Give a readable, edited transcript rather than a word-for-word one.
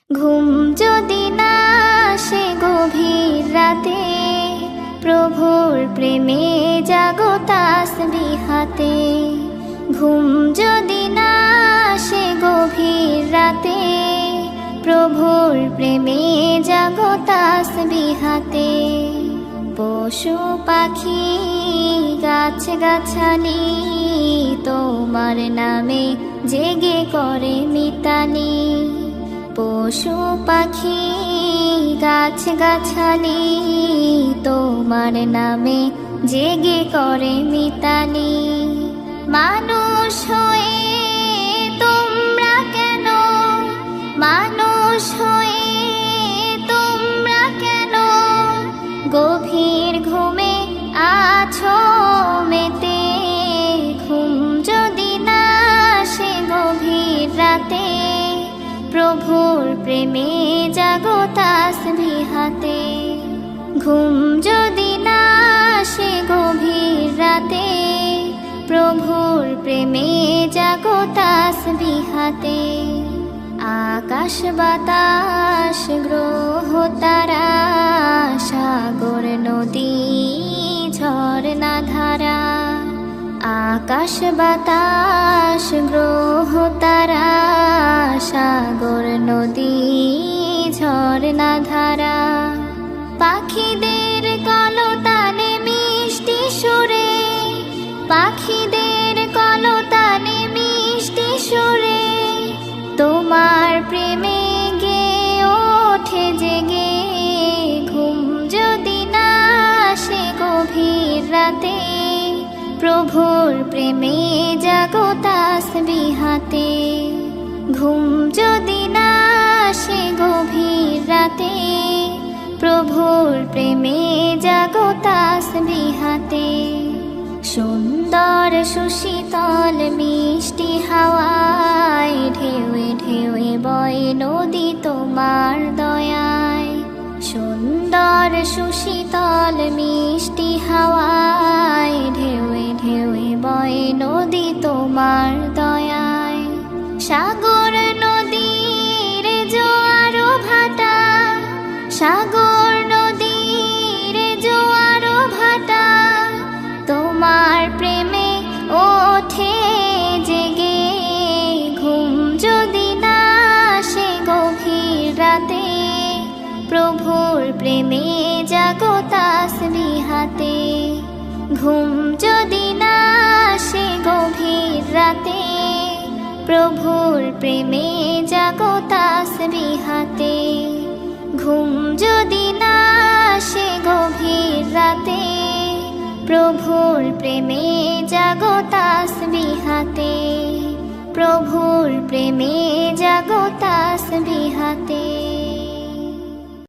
ঘুম যদি না আসে গভীর রাতে, প্রভুর প্রেমে জাগো তাসবিহ হাতে। ঘুম যদি না আসে গভীর রাতে, প্রভুর প্রেমে জাগো তাসবিহ হাতে। পশু পাখি গাছ গাছালি তোমার নামে জেগে করে মিতালি। পশু পাখি গাছ গাছালি তোমার নামে জেগে করে মিতালি। মানুষ হয়ে তোমরা কেন, মানুষ হয়ে তোমরা কেন গভীর ঘুমে আছো মেতে। ঘুম যদি না আসে গভীর রাতে, প্রভুর প্রেমে জাগো তাসবিহ হাতে। ঘুম যদি না আসে গভীর রাতে, প্রভুর প্রেমে জাগো তাসবিহ হাতে। আকাশ বাতাস গ্রহ তারা, সাগর নদী ঝরনা ধারা। আকাশ বাতাস গ্রহ তারা, সাগর নদী ঝরনা ধারা। পাখিদের কলতানে মিষ্টি সুরে, পাখিদের কলতানে মিষ্টি সুরে তোমার প্রেমে গে ওঠে জেগে। ঘুম যদি না আসে গভীর রাতে, প্রভুর প্রেমে জাগো তাসবিহ হাতে। ঘুম যদি না আসে গভীর রাতে, প্রভুর প্রেমে জাগো তাসবিহ হাতে। সুন্দর সুশীতল মিষ্টি হাওয়ায় ঢেউয়ে ঢেউয়ে বয় নদী তোমার দয়ায়। সুন্দর সুশীতল মিষ্টি হাওয়ায় ঢেউয়ে ঢেউয়ে বয় নদী তোমার দয়ায়। সাগর নদীর জোয়ার ভাটা, সাগর নদীর জোয়ার ভাটা তোমার প্রেমে ওঠে জেগে। ঘুম যদি না আসে গভীর রাতে, প্রভুর প্রেমে জাগো তাসবিহ হাতে। ঘুম যদি না আসে গভীর রাতে, প্রভুর প্রেমে জাগো তাসবিহ হাতে। ঘুম যদি না আসে গভীর রাতে, প্রভুর প্রেমে জাগো তাসবিহ হাতে। প্রভুর প্রেমে